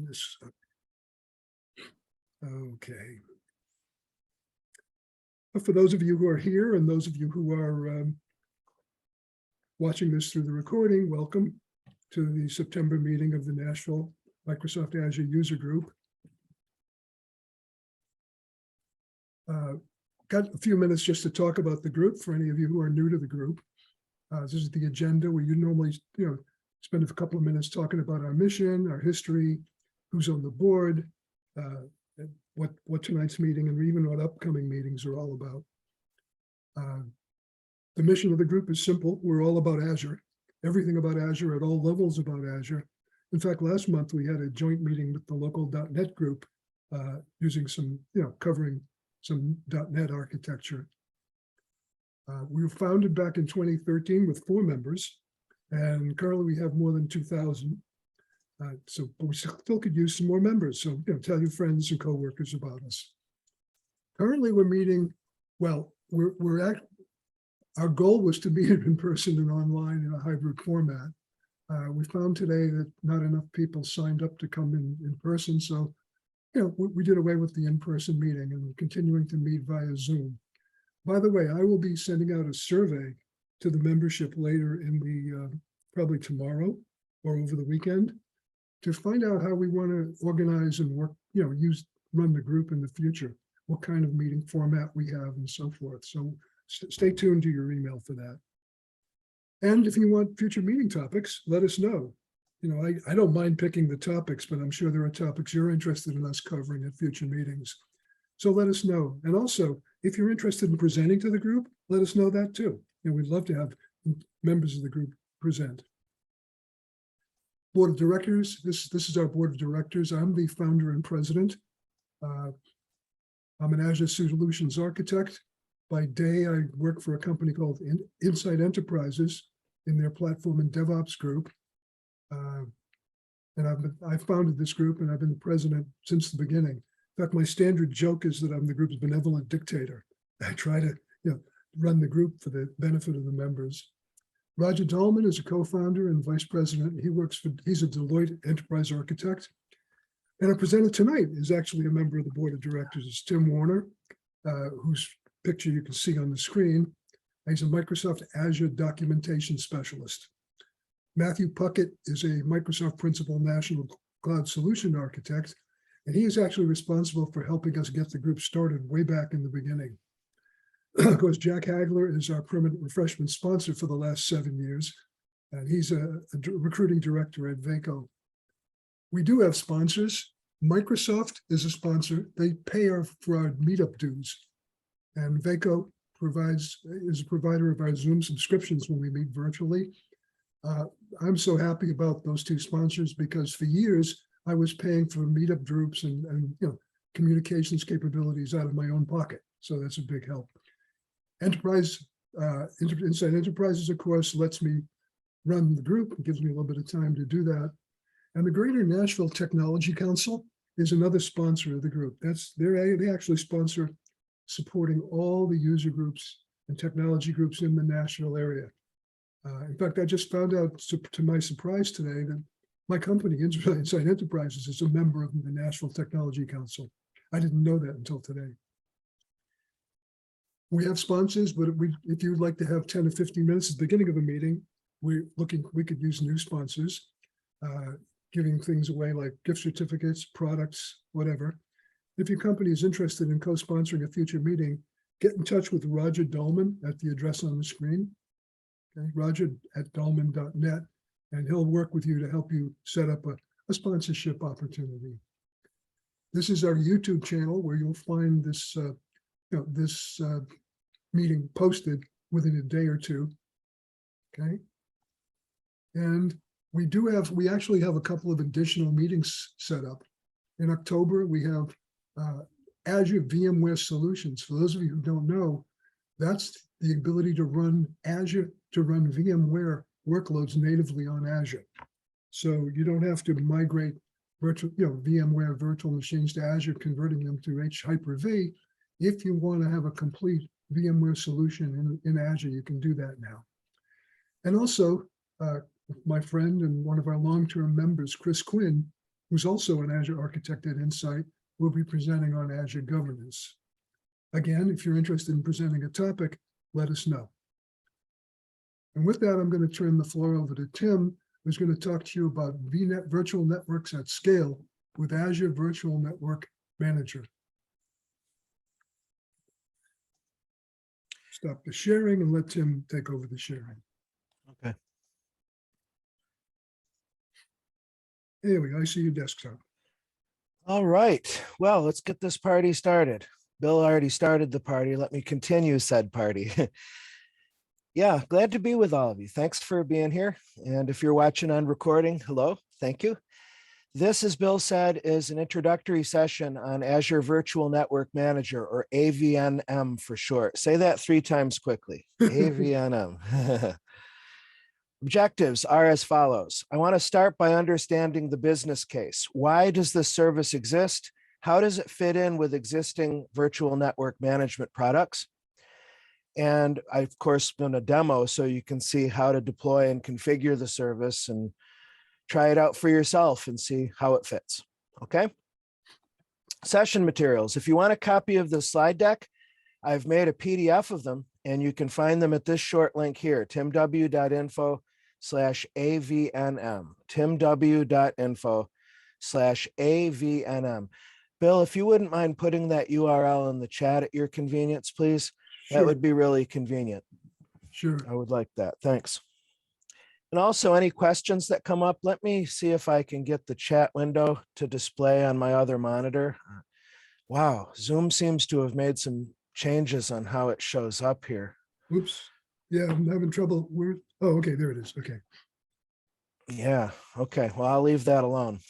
this up. Okay. But for those of you who are here and those of you who are watching this through the recording, welcome to the September meeting of the Nashville Microsoft Azure User Group. Got a few minutes just to talk about the group for any of you who are new to the group. This is the agenda where you normally, spend a couple of minutes talking about our mission, our history, who's on the board, what tonight's meeting and even what upcoming meetings are all about. The mission of the group is simple. We're all about Azure, everything about Azure at all levels about Azure. In fact, last month we had a joint meeting with the local .NET group using some, covering some .NET architecture. We were founded back in 2013 with 4 members, and currently we have more than 2,000. But we still could use some more members. So tell your friends and coworkers about us. Currently, we're meeting. Well, our goal was to meet in person and online in a hybrid format. We found today that not enough people signed up to come in person. So, we did away with the in-person meeting and we're continuing to meet via Zoom. By the way, I will be sending out a survey to the membership later in the probably tomorrow or over the weekend to find out how we want to organize and work, run the group in the future, what kind of meeting format we have and so forth. So stay tuned to your email for that. And if you want future meeting topics, let us know. I don't mind picking the topics, but I'm sure there are topics you're interested in us covering at future meetings. So let us know. And also, if you're interested in presenting to the group, let us know that too. We'd love to have members of the group present. Board of Directors, this is our Board of Directors. I'm the founder and president. I'm an Azure Solutions architect. By day, I work for a company called Insight Enterprises in their platform and DevOps group. And I founded this group and I've been the president since the beginning. In fact, my standard joke is that I'm the group's benevolent dictator. I try to run the group for the benefit of the members. Roger Dahlman is a co-founder and vice president. He's a Deloitte enterprise architect. And our presenter tonight is actually a member of the board of directors. It's Tim Warner, whose picture you can see on the screen. He's a Microsoft Azure documentation specialist. Matthew Puckett is a Microsoft Principal National Cloud Solution Architect, and he is actually responsible for helping us get the group started way back in the beginning. Of course, Jack Hagler is our permanent refreshment sponsor for the last 7 years, and he's a recruiting director at Vaco. We do have sponsors. Microsoft is a sponsor. They pay for our meetup dues, and Vaco is a provider of our Zoom subscriptions when we meet virtually. I'm so happy about those 2 sponsors because for years I was paying for meetup groups and communications capabilities out of my own pocket. So that's a big help. Insight Enterprises, of course, lets me run the group. It gives me a little bit of time to do that. And the Greater Nashville Technology Council is another sponsor of the group. They actually sponsor supporting all the user groups and technology groups in the Nashville area. In fact, I just found out to my surprise today that my company, Insight Enterprises, is a member of the Nashville Technology Council. I didn't know that until today. We have sponsors, but if you would like to have 10 or 15 minutes at the beginning of a meeting, we could use new sponsors, giving things away like gift certificates, products, whatever. If your company is interested in co-sponsoring a future meeting, get in touch with Roger Dahlman at the address on the screen. Okay, roger@dahlman.net, and he'll work with you to help you set up a sponsorship opportunity. This is our YouTube channel where you'll find this meeting posted within a day or two. Okay, and we actually have a couple of additional meetings set up. In October, we have Azure VMware Solutions. For those of you who don't know, that's the ability to run VMware workloads natively on Azure. So you don't have to migrate VMware virtual machines to Azure, converting them to Hyper-V. If you want to have a complete VMware solution in Azure, you can do that now. And also, my friend and one of our long-term members, Chris Quinn, who's also an Azure architect at Insight, will be presenting on Azure governance. Again, if you're interested in presenting a topic, let us know. And with that, I'm going to turn the floor over to Tim, who's going to talk to you about VNet virtual networks at scale with Azure Virtual Network Manager. Stop the sharing and let Tim take over the sharing. Okay. There we go. I see your desktop. All right. Well, let's get this party started. Bill already started the party. Let me continue said party. Yeah, glad to be with all of you. Thanks for being here. And if you're watching on recording, hello, thank you. This, as Bill said, is an introductory session on Azure Virtual Network Manager, or AVNM for short. Say that 3 times quickly, AVNM. Objectives are as follows. I want to start by understanding the business case. Why does this service exist? How does it fit in with existing virtual network management products? And I, of course, done a demo so you can see how to deploy and configure the service and try it out for yourself and see how it fits. Okay. Session materials. If you want a copy of the slide deck, I've made a PDF of them and you can find them at this short link here, timw.info/AVNM, timw.info/AVNM. Bill, if you wouldn't mind putting that URL in the chat at your convenience, please. Sure. That would be really convenient. Sure. I would like that. Thanks. And also any questions that come up, let me see if I can get the chat window to display on my other monitor. Wow, Zoom seems to have made some changes on how it shows up here. Oops. Yeah, I'm having trouble. Oh, okay, there it is. Okay. Yeah, okay. Well, I'll leave that alone.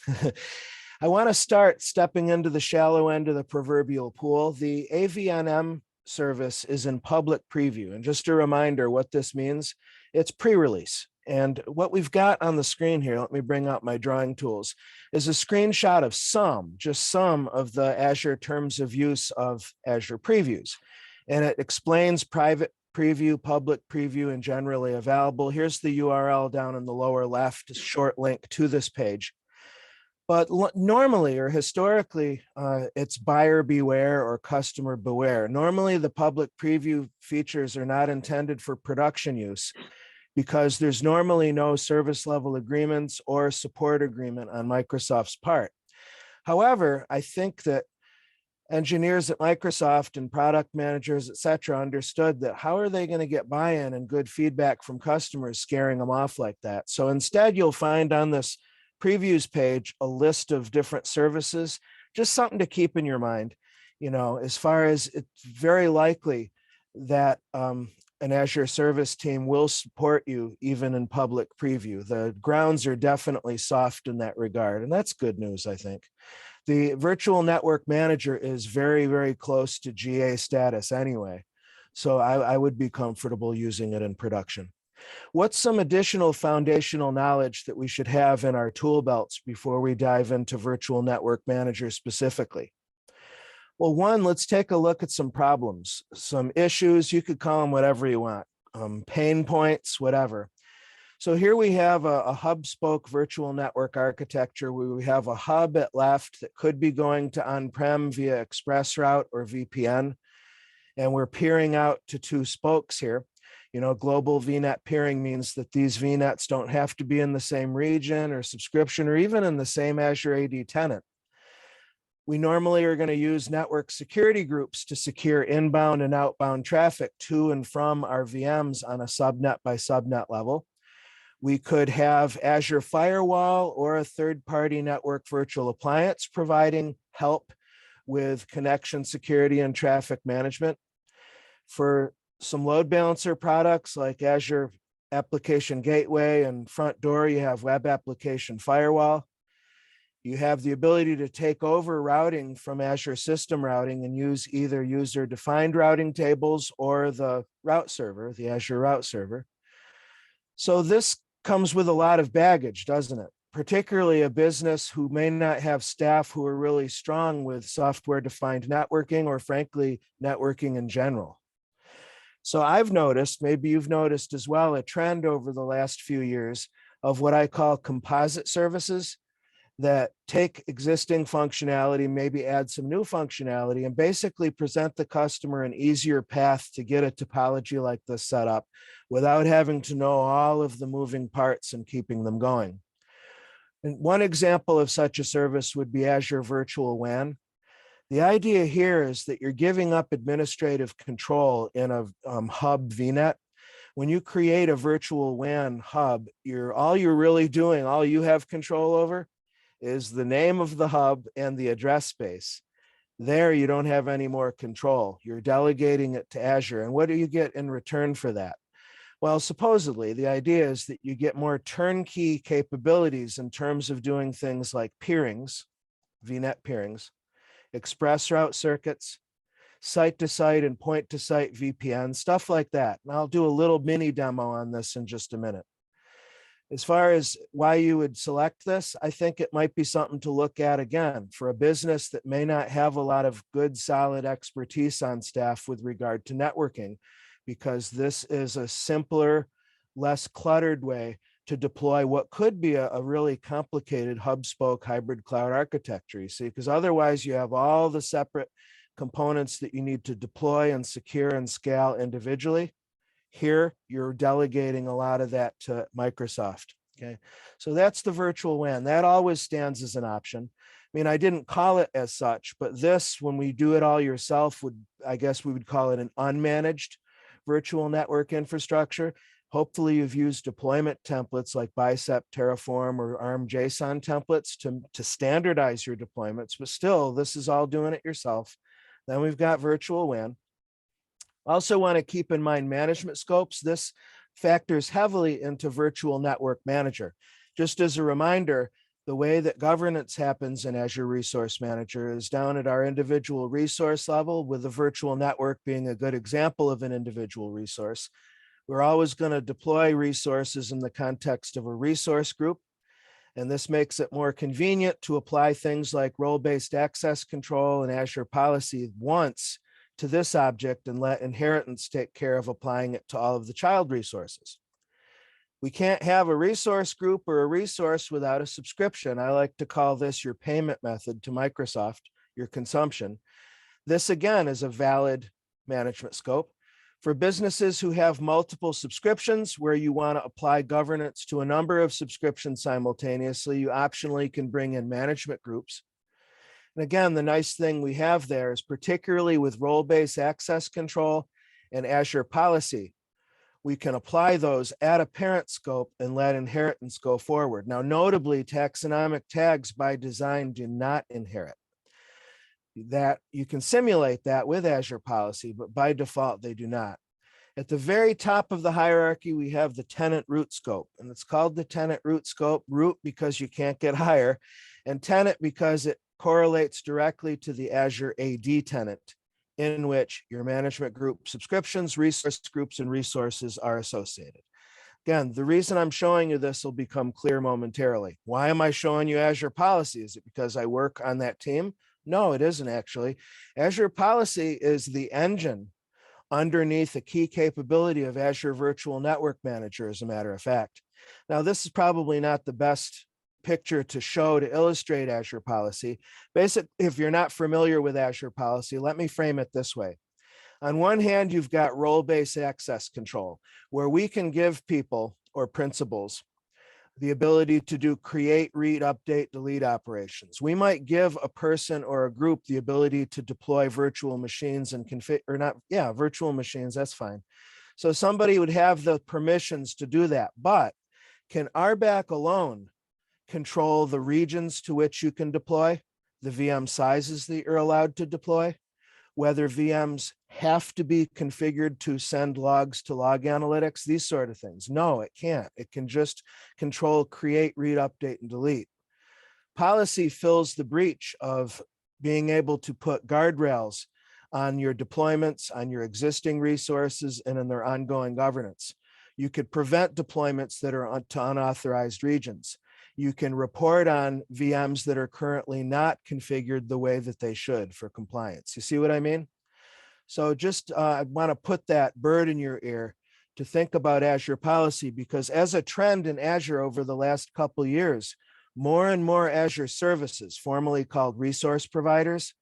I want to start stepping into the shallow end of the proverbial pool. The AVNM service is in public preview. And just a reminder what this means, it's pre-release. And what we've got on the screen here, let me bring out my drawing tools, is a screenshot of just some of the Azure terms of use of Azure previews. And it explains private preview, public preview, and generally available. Here's the URL down in the lower left, short link to this page. But normally or historically, it's buyer beware or customer beware. Normally, the public preview features are not intended for production use because there's normally no service level agreements or support agreement on Microsoft's part. However, I think that engineers at Microsoft and product managers, et cetera, understood that how are they going to get buy-in and good feedback from customers scaring them off like that? So instead, you'll find on this previews page a list of different services, just something to keep in your mind. You know, as far as it's very likely that an Azure service team will support you even in public preview. The grounds are definitely soft in that regard, and that's good news, I think. The Virtual Network Manager is very, very close to GA status anyway, so I would be comfortable using it in production. What's some additional foundational knowledge that we should have in our tool belts before we dive into Virtual Network Manager specifically? Well, one, let's take a look at some problems, some issues, you could call them whatever you want, pain points, whatever. So here we have a hub spoke virtual network architecture where we have a hub at left that could be going to on-prem via express route or VPN. And we're peering out to 2 spokes here. You know, global VNet peering means that these VNets don't have to be in the same region or subscription or even in the same Azure AD tenant. We normally are going to use network security groups to secure inbound and outbound traffic to and from our VMs on a subnet by subnet level. We could have Azure Firewall or a third-party network virtual appliance providing help with connection security and traffic management. For some load balancer products like Azure Application Gateway and Front Door, you have Web Application Firewall. You have the ability to take over routing from Azure System Routing and use either user-defined routing tables or the route server, the Azure Route Server. So this comes with a lot of baggage, doesn't it? Particularly a business who may not have staff who are really strong with software-defined networking or frankly, networking in general. So I've noticed, maybe you've noticed as well, a trend over the last few years of what I call composite services. that take existing functionality, maybe add some new functionality, and basically present the customer an easier path to get a topology like this set up without having to know all of the moving parts and keeping them going. And one example of such a service would be Azure Virtual WAN. The idea here is that you're giving up administrative control in a hub VNet. When you create a virtual WAN hub, all you're really doing, all you have control over is the name of the hub and the address space. There, you don't have any more control. You're delegating it to Azure. And what do you get in return for that? Well, supposedly, the idea is that you get more turnkey capabilities in terms of doing things like peerings, VNet peerings, express route circuits, site-to-site and point-to-site VPN, stuff like that. And I'll do a little mini demo on this in just a minute. As far as why you would select this, I think it might be something to look at again for a business that may not have a lot of good, solid expertise on staff with regard to networking, because this is a simpler, less cluttered way to deploy what could be a really complicated hub-spoke hybrid cloud architecture. You see, because otherwise you have all the separate components that you need to deploy and secure and scale individually. Here, you're delegating a lot of that to Microsoft. Okay, so that's the virtual WAN. That always stands as an option. I mean, I didn't call it as such, but this, when we do it all yourself, I guess we would call it an unmanaged virtual network infrastructure. Hopefully you've used deployment templates like Bicep, Terraform, or ARM JSON templates to standardize your deployments, but still, this is all doing it yourself. Then we've got virtual WAN. Also want to keep in mind management scopes. This factors heavily into Virtual Network Manager. Just as a reminder, the way that governance happens in Azure Resource Manager is down at our individual resource level, with the virtual network being a good example of an individual resource. We're always going to deploy resources in the context of a resource group, and this makes it more convenient to apply things like role-based access control and Azure Policy once to this object and let inheritance take care of applying it to all of the child resources. We can't have a resource group or a resource without a subscription. I like to call this your payment method to Microsoft, your consumption. This again is a valid management scope. For businesses who have multiple subscriptions where you want to apply governance to a number of subscriptions simultaneously, you optionally can bring in management groups. And again, the nice thing we have there is, particularly with role-based access control and Azure Policy, we can apply those at a parent scope and let inheritance go forward. Now, notably, taxonomic tags by design do not inherit. That you can simulate that with Azure Policy, but by default, they do not. At the very top of the hierarchy, we have the tenant root scope, and it's called the tenant root scope. Root because you can't get higher, and tenant because it correlates directly to the Azure AD tenant, in which your management group subscriptions, resource groups, and resources are associated. Again, the reason I'm showing you this will become clear momentarily. Why am I showing you Azure Policy? Is it because I work on that team? No, it isn't actually. Azure Policy is the engine underneath a key capability of Azure Virtual Network Manager, as a matter of fact. Now, this is probably not the best picture to show to illustrate Azure Policy. Basically, if you're not familiar with Azure Policy, let me frame it this way. On one hand, you've got role-based access control, where we can give people or principals the ability to do create, read, update, delete operations. We might give a person or a group the ability to deploy virtual machines and configure, or not, yeah, virtual machines, that's fine. So somebody would have the permissions to do that, but can RBAC alone control the regions to which you can deploy, the VM sizes that you're allowed to deploy, whether VMs have to be configured to send logs to log analytics, these sort of things? No, it can't. It can just control create, read, update, and delete. Policy fills the breach of being able to put guardrails on your deployments, on your existing resources, and in their ongoing governance. You could prevent deployments that are to unauthorized regions. You can report on VMs that are currently not configured the way that they should for compliance. You see what I mean? So just I want to put that bird in your ear to think about Azure Policy, because as a trend in Azure over the last couple of years, more and more Azure services, formerly called resource providers,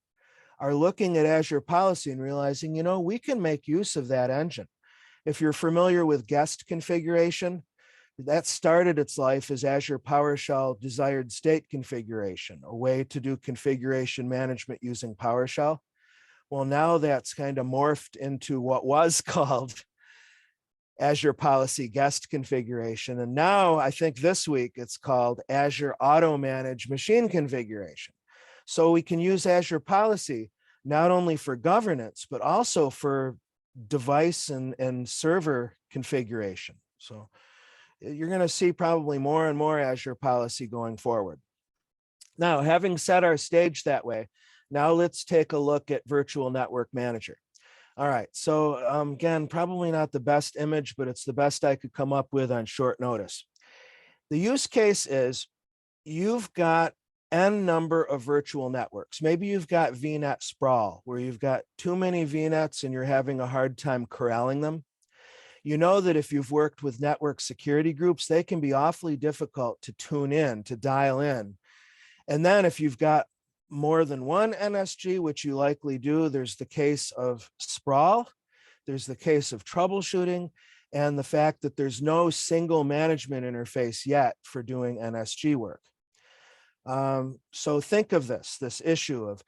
are looking at Azure Policy and realizing, you know, we can make use of that engine. If you're familiar with guest configuration, that started its life as Azure PowerShell desired state configuration, a way to do configuration management using PowerShell. Well, now that's kind of morphed into what was called Azure Policy guest configuration. And now I think this week it's called Azure Auto Manage machine configuration. So we can use Azure Policy not only for governance, but also for device and server configuration. So you're going to see probably more and more Azure Policy going forward. Now, having set our stage that way, now let's take a look at Virtual Network Manager. All right, so again, probably not the best image, but it's the best I could come up with on short notice. The use case is you've got N number of virtual networks. Maybe you've got VNet sprawl, where you've got too many VNets and you're having a hard time corralling them. You know that if you've worked with network security groups, they can be awfully difficult to tune in, to dial in. And then if you've got more than one NSG, which you likely do, there's the case of sprawl, there's the case of troubleshooting, and the fact that there's no single management interface yet for doing NSG work. So think of this issue of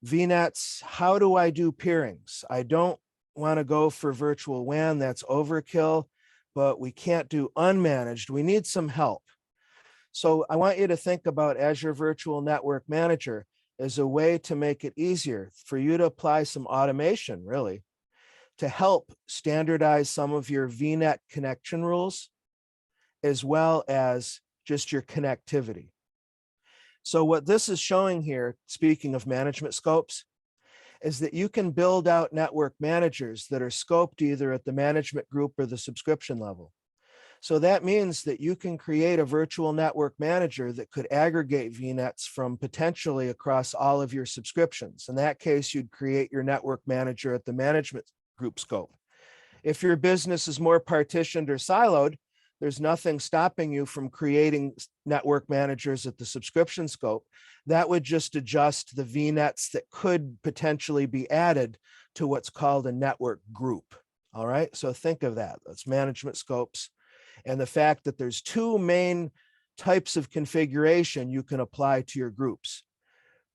VNets. How do I do peerings? I don't want to go for virtual WAN, that's overkill, but we can't do unmanaged. We need some help. So I want you to think about Azure Virtual Network Manager as a way to make it easier for you to apply some automation, really, to help standardize some of your VNet connection rules, as well as just your connectivity. So what this is showing here, speaking of management scopes, is that you can build out network managers that are scoped either at the management group or the subscription level. So that means that you can create a virtual network manager that could aggregate VNets from potentially across all of your subscriptions. In that case, you'd create your network manager at the management group scope. If your business is more partitioned or siloed, there's nothing stopping you from creating network managers at the subscription scope. That would just adjust the VNets that could potentially be added to what's called a network group. All right, so think of that. That's management scopes. And the fact that there's two main types of configuration you can apply to your groups.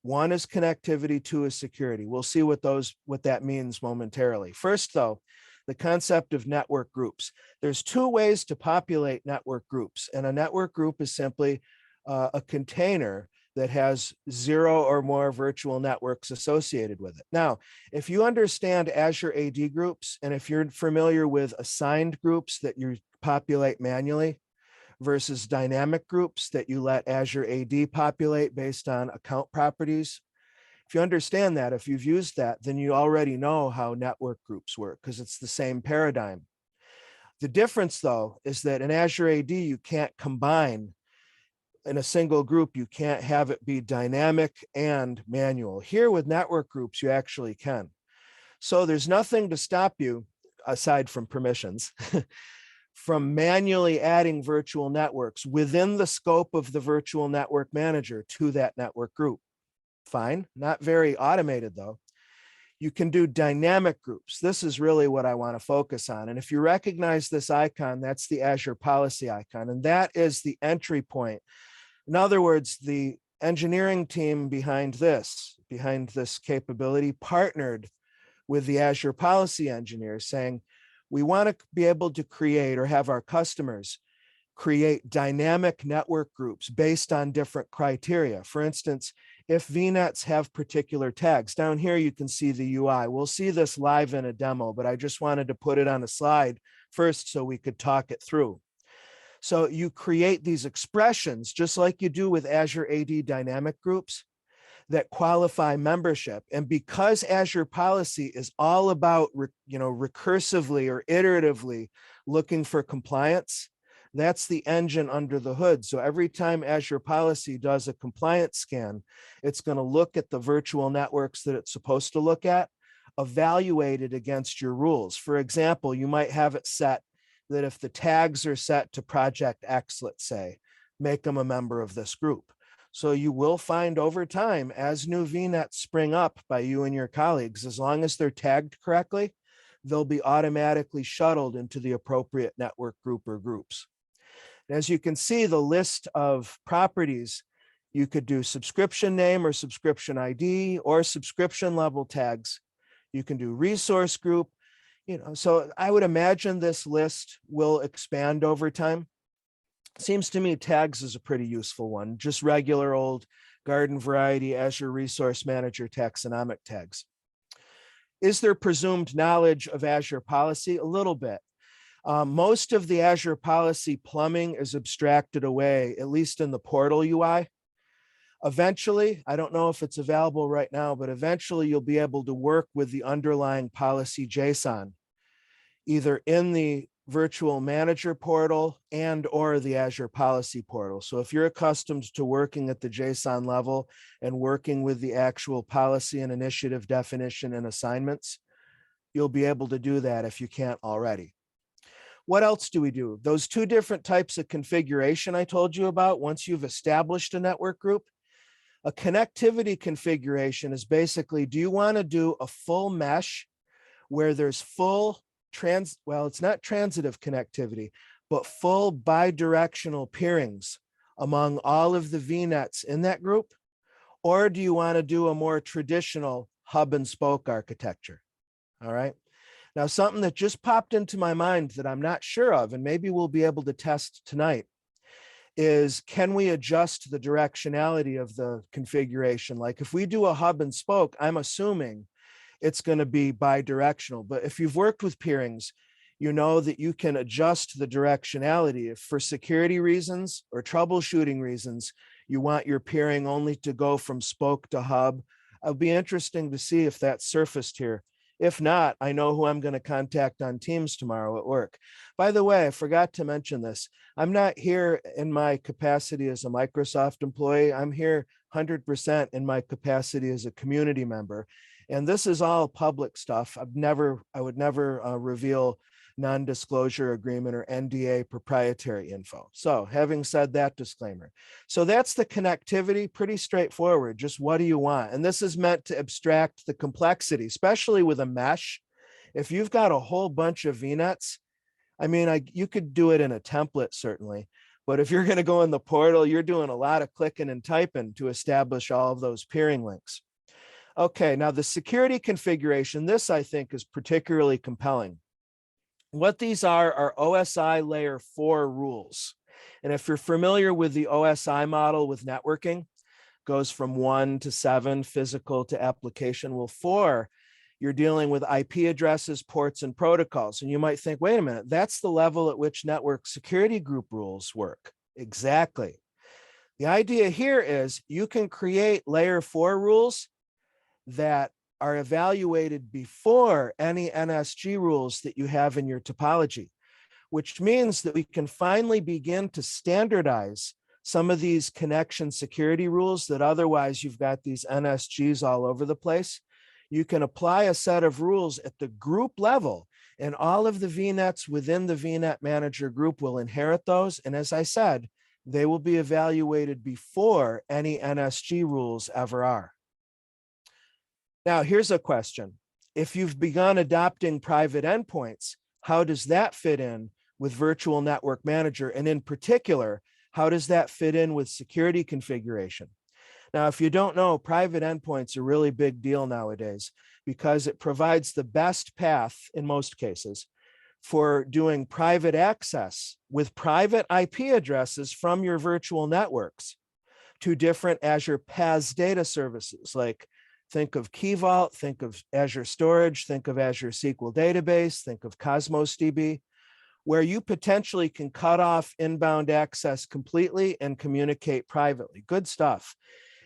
One is connectivity, two is security. We'll see what that means momentarily. First, though, the concept of network groups. There's two ways to populate network groups, and a network group is simply a container that has 0 or more virtual networks associated with it. Now, if you understand Azure AD groups, and if you're familiar with assigned groups that you populate manually versus dynamic groups that you let Azure AD populate based on account properties, if you understand that, if you've used that, then you already know how network groups work because it's the same paradigm. The difference, though, is that in Azure AD, you can't combine in a single group, you can't have it be dynamic and manual. Here with network groups, you actually can. So there's nothing to stop you, aside from permissions, from manually adding virtual networks within the scope of the virtual network manager to that network group. Fine, not very automated though. You can do dynamic groups. This is really what I want to focus on. And if you recognize this icon, that's the Azure Policy icon, and that is the entry point. In other words, the engineering team behind this capability partnered with the Azure Policy engineers saying, we want to be able to create or have our customers create dynamic network groups based on different criteria. For instance, if VNets have particular tags, down here you can see the UI. We'll see this live in a demo, but I just wanted to put it on a slide first so we could talk it through. So you create these expressions just like you do with Azure AD dynamic groups that qualify membership. And because Azure Policy is all about recursively or iteratively looking for compliance, that's the engine under the hood. So every time Azure Policy does a compliance scan, it's going to look at the virtual networks that it's supposed to look at, evaluate it against your rules. For example, you might have it set that if the tags are set to project X, let's say, make them a member of this group. So you will find over time, as new VNets spring up by you and your colleagues, as long as they're tagged correctly, they'll be automatically shuttled into the appropriate network group or groups. As you can see, the list of properties, you could do subscription name or subscription ID or subscription level tags. You can do resource group, so I would imagine this list will expand over time. Seems to me tags is a pretty useful one, just regular old garden variety Azure Resource Manager taxonomic tags. Is there presumed knowledge of Azure Policy? A little bit. Most of the Azure Policy plumbing is abstracted away, at least in the portal UI. Eventually, I don't know if it's available right now, but eventually you'll be able to work with the underlying policy JSON, either in the Virtual Manager portal and or the Azure Policy portal. So if you're accustomed to working at the JSON level and working with the actual policy and initiative definition and assignments, you'll be able to do that if you can't already. What else do we do? Those two different types of configuration I told you about, once you've established a network group, a connectivity configuration is basically, do you want to do a full mesh where there's full it's not transitive connectivity, but full bidirectional peerings among all of the VNets in that group? Or do you want to do a more traditional hub and spoke architecture? All right. Now, something that just popped into my mind that I'm not sure of, and maybe we'll be able to test tonight, is can we adjust the directionality of the configuration? Like if we do a hub and spoke, I'm assuming it's going to be bidirectional. But if you've worked with peerings, you know that you can adjust the directionality. If for security reasons or troubleshooting reasons, you want your peering only to go from spoke to hub, it'll be interesting to see if that's surfaced here. If not, I know who I'm going to contact on Teams tomorrow at work. By the way, I forgot to mention this. I'm not here in my capacity as a Microsoft employee. I'm here 100% in my capacity as a community member. And this is all public stuff. I would never reveal non-disclosure agreement or NDA proprietary info. So having said that disclaimer. So that's the connectivity, pretty straightforward. Just what do you want? And this is meant to abstract the complexity, especially with a mesh. If you've got a whole bunch of VNets, I mean, you could do it in a template certainly, but if you're going to go in the portal, you're doing a lot of clicking and typing to establish all of those peering links. Okay, now the security configuration, this I think is particularly compelling. What these are OSI layer 4 rules. And if you're familiar with the OSI model with networking, goes from 1 to 7, physical to application. Well, 4, you're dealing with IP addresses, ports, and protocols. And you might think, wait a minute, that's the level at which network security group rules work. Exactly. The idea here is you can create layer 4 rules that are evaluated before any NSG rules that you have in your topology, which means that we can finally begin to standardize some of these connection security rules that otherwise you've got these NSGs all over the place. You can apply a set of rules at the group level, and all of the VNets within the VNet manager group will inherit those. And as I said, they will be evaluated before any NSG rules ever are. Now, here's a question. If you've begun adopting private endpoints, how does that fit in with Virtual Network Manager? And in particular, how does that fit in with security configuration? Now, if you don't know, private endpoints are a really big deal nowadays because it provides the best path in most cases for doing private access with private IP addresses from your virtual networks to different Azure PaaS data services. Like think of Key Vault, think of Azure Storage, think of Azure SQL Database, think of Cosmos DB, where you potentially can cut off inbound access completely and communicate privately. Good stuff.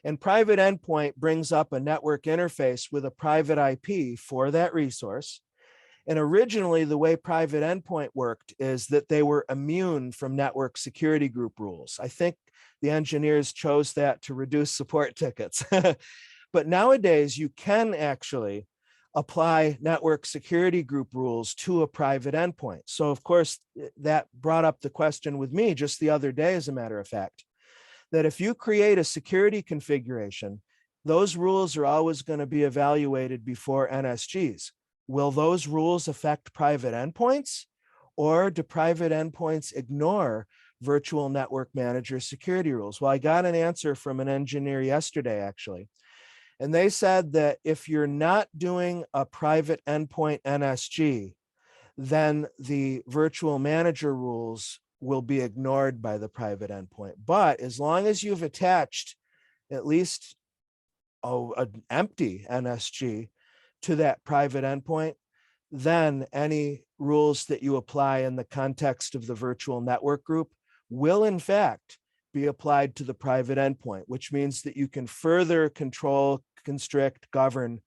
And private endpoint brings up a network interface with a private IP for that resource. And originally, the way private endpoint worked is that they were immune from network security group rules. I think the engineers chose that to reduce support tickets. But nowadays, you can actually apply network security group rules to a private endpoint. So of course, that brought up the question with me just the other day, as a matter of fact. that if you create a security configuration, those rules are always going to be evaluated before NSGs. Will those rules affect private endpoints, or do private endpoints ignore Virtual Network Manager security rules? Well, I got an answer from an engineer yesterday, actually. And they said that if you're not doing a private endpoint NSG, then the virtual manager rules will be ignored by the private endpoint. But as long as you've attached at least an empty NSG to that private endpoint, then any rules that you apply in the context of the virtual network group will in fact be applied to the private endpoint, which means that you can further control, constrict, govern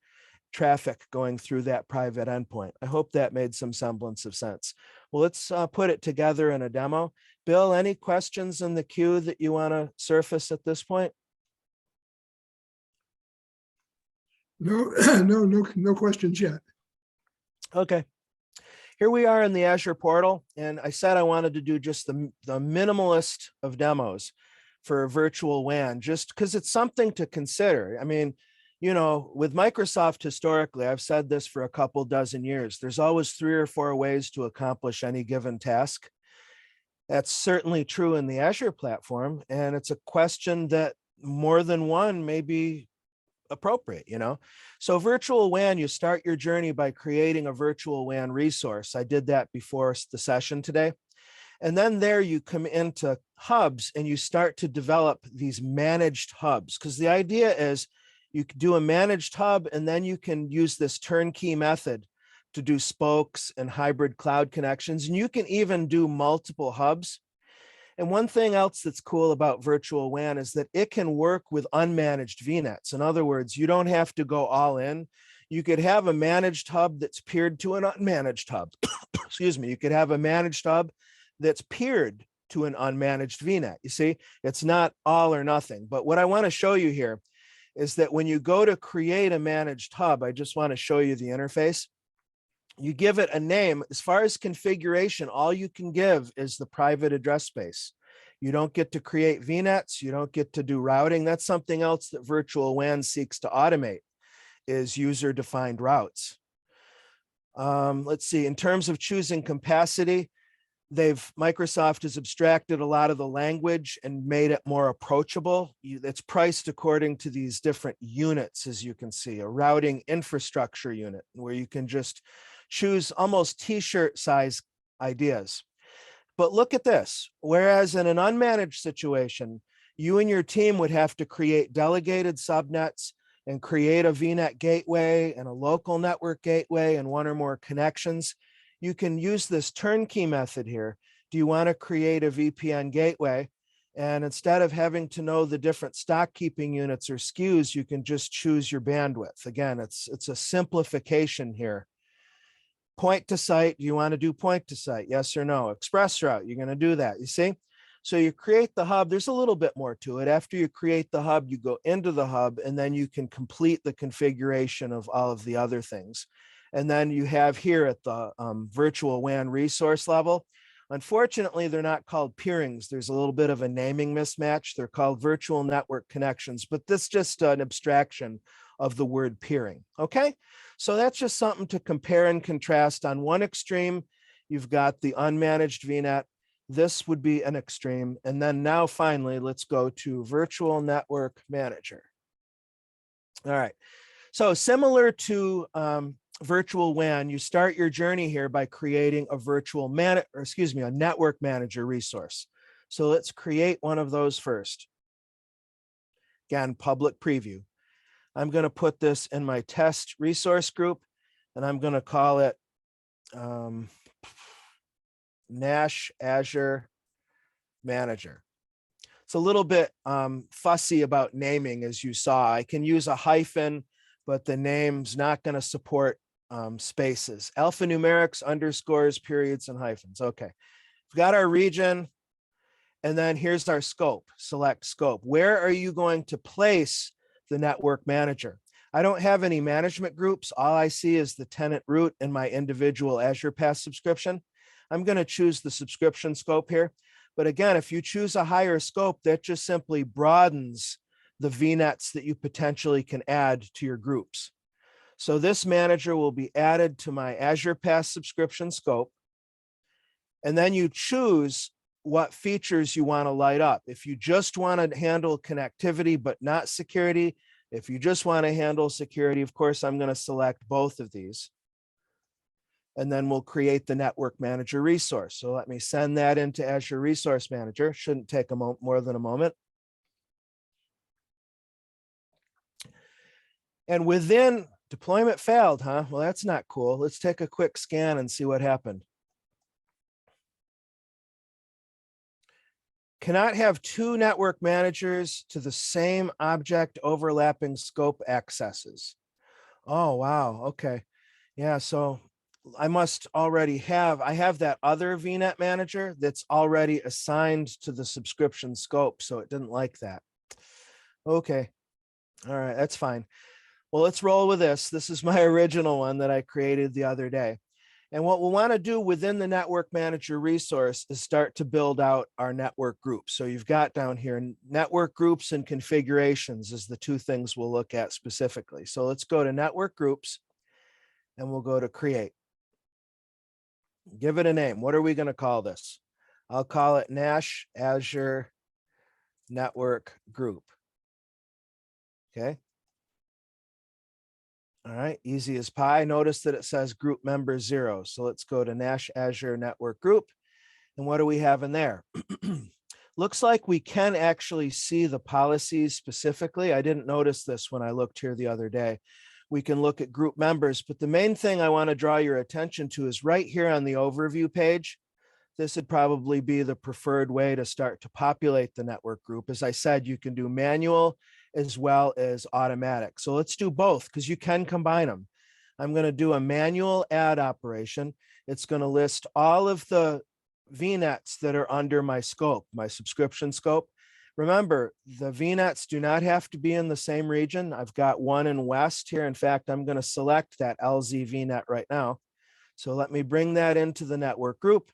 traffic going through that private endpoint. I hope that made some semblance of sense. Well, let's put it together in a demo. Bill, any questions in the queue that you want to surface at this point? No, no questions yet. Okay. Here we are in the Azure portal, and I said I wanted to do just the minimalist of demos for virtual WAN, just because it's something to consider. I mean, you know, with Microsoft historically, I've said this for a couple dozen years, there's always 3 or 4 ways to accomplish any given task. That's certainly true in the Azure platform, and it's a question that more than one may be appropriate, you know? So virtual WAN, you start your journey by creating a virtual WAN resource. I did that before the session today. And then there you come into hubs and you start to develop these managed hubs, because the idea is you can do a managed hub and then you can use this turnkey method to do spokes and hybrid cloud connections. And you can even do multiple hubs. And one thing else that's cool about virtual WAN is that it can work with unmanaged VNets. In other words, you don't have to go all in. You could have a managed hub that's peered to an unmanaged hub. Excuse me. You could have a managed hub that's peered to an unmanaged VNet. You see, it's not all or nothing. But what I want to show you here is that when you go to create a managed hub, I just want to show you the interface. You give it a name. As far as configuration, all you can give is the private address space. You don't get to create VNets. You don't get to do routing. That's something else that virtual WAN seeks to automate, is user-defined routes. Let's see, in terms of choosing capacity, Microsoft has abstracted a lot of the language and made it more approachable. It's priced according to these different units, as you can see, a routing infrastructure unit where you can just choose almost t-shirt size ideas. But look at this. Whereas in an unmanaged situation, you and your team would have to create delegated subnets and create a VNet gateway and a local network gateway and 1 or more connections. You can use this turnkey method here. Do you want to create a VPN gateway? And instead of having to know the different stock keeping units or SKUs, you can just choose your bandwidth. Again, it's a simplification here. Point to site, do you want to do point to site? Yes or no? Express route, you're going to do that, you see? So you create the hub, there's a little bit more to it. After you create the hub, you go into the hub and then you can complete the configuration of all of the other things. And then you have here at the virtual WAN resource level, unfortunately, they're not called peerings. There's a little bit of a naming mismatch. They're called virtual network connections, but this is just an abstraction of the word peering, okay? So that's just something to compare and contrast. On one extreme, you've got the unmanaged VNet. This would be an extreme. And then now finally, let's go to Virtual Network Manager. All right, so similar to virtual WAN, you start your journey here by creating a a network manager resource. So let's create one of those first. Again, public preview. I'm going to put this in my test resource group, and I'm going to call it Nash Azure Manager. It's a little bit fussy about naming, as you saw. I can use a hyphen, but the name's not going to support spaces. Alphanumerics, underscores, periods, and hyphens. Okay, we've got our region, and then here's our scope. Select scope. Where are you going to place the network manager? I don't have any management groups. All I see is the tenant root in my individual Azure Pass subscription. I'm going to choose the subscription scope here, But again, if you choose a higher scope, that just simply broadens the VNets that you potentially can add to your groups. So this manager will be added to my Azure Pass subscription scope. And then you choose what features you want to light up. If you just want to handle connectivity, but not security, if you just want to handle security, of course, I'm going to select both of these. And then we'll create the Network Manager resource. So let me send that into Azure Resource Manager. Shouldn't take more than a moment. And within deployment failed, huh? Well, that's not cool. Let's take a quick scan and see what happened. Cannot have two network managers to the same object overlapping scope accesses. Oh, wow. Okay. Yeah. So I must already I have that other VNet manager that's already assigned to the subscription scope. So it didn't like that. Okay. All right. That's fine. Well, let's roll with this. This is my original one that I created the other day. And what we'll want to do within the Network Manager resource is start to build out our network groups. So you've got down here network groups and configurations is the two things we'll look at specifically. So let's go to network groups and we'll go to create. Give it a name. What are we going to call this? I'll call it Nash Azure Network Group. Okay. All right, easy as pie. Notice that it says group member 0. So let's go to Nash Azure Network Group. And what do we have in there? Looks like we can actually see the policies specifically. I didn't notice this when I looked here the other day. We can look at group members, but the main thing I want to draw your attention to is right here on the overview page. This would probably be the preferred way to start to populate the network group. As I said, you can do manual as well as automatic. So let's do both because you can combine them. I'm going to do a manual add operation. It's going to list all of the VNets that are under my scope, my subscription scope. Remember, the VNets do not have to be in the same region. I've got one in West here. In fact, I'm going to select that LZ VNet right now. So let me bring that into the network group.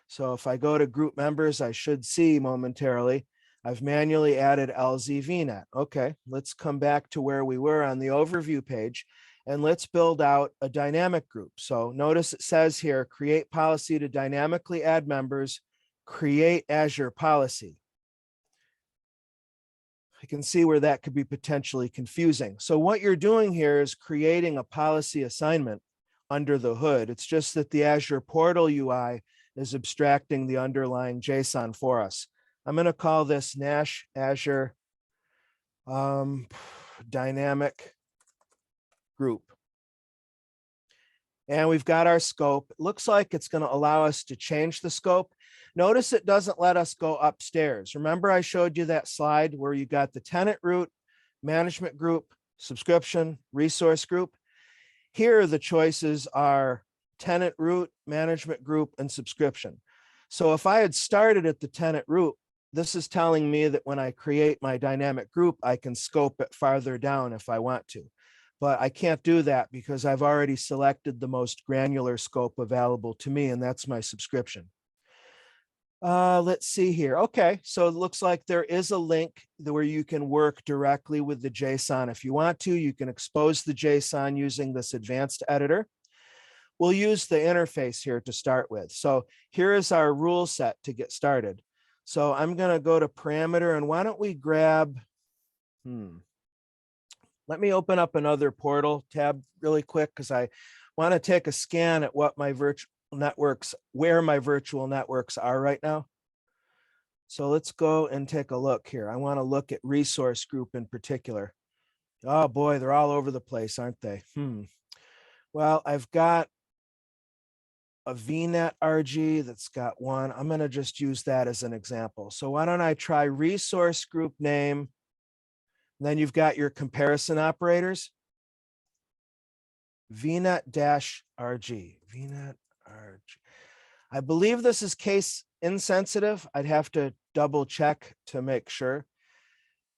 So if I go to group members, I should see momentarily, I've manually added LZ VNet. Okay, let's come back to where we were on the overview page and let's build out a dynamic group. So notice it says here, create policy to dynamically add members, create Azure Policy. I can see where that could be potentially confusing. So what you're doing here is creating a policy assignment under the hood. It's just that the Azure portal UI is abstracting the underlying JSON for us. I'm going to call this Nash Azure Dynamic Group. And we've got our scope. It looks like it's going to allow us to change the scope. Notice it doesn't let us go upstairs. Remember I showed you that slide where you got the tenant root, management group, subscription, resource group. Here the choices are tenant root, management group, and subscription. So if I had started at the tenant root, this is telling me that when I create my dynamic group, I can scope it farther down if I want to. But I can't do that because I've already selected the most granular scope available to me, and that's my subscription. Let's see here. Okay, so it looks like there is a link where you can work directly with the JSON. If you want to, you can expose the JSON using this advanced editor. We'll use the interface here to start with. So here is our rule set to get started. So I'm going to go to parameter, and why don't we grab, let me open up another portal tab really quick because I want to take a scan at what my virtual networks, where my virtual networks are right now. So let's go and take a look here. I want to look at resource group in particular. Oh boy, they're all over the place, aren't they? Well, I've got a VNet RG that's got one. I'm going to just use that as an example. So why don't I try resource group name? And then you've got your comparison operators. VNet-RG, VNet-RG. I believe this is case insensitive. I'd have to double check to make sure.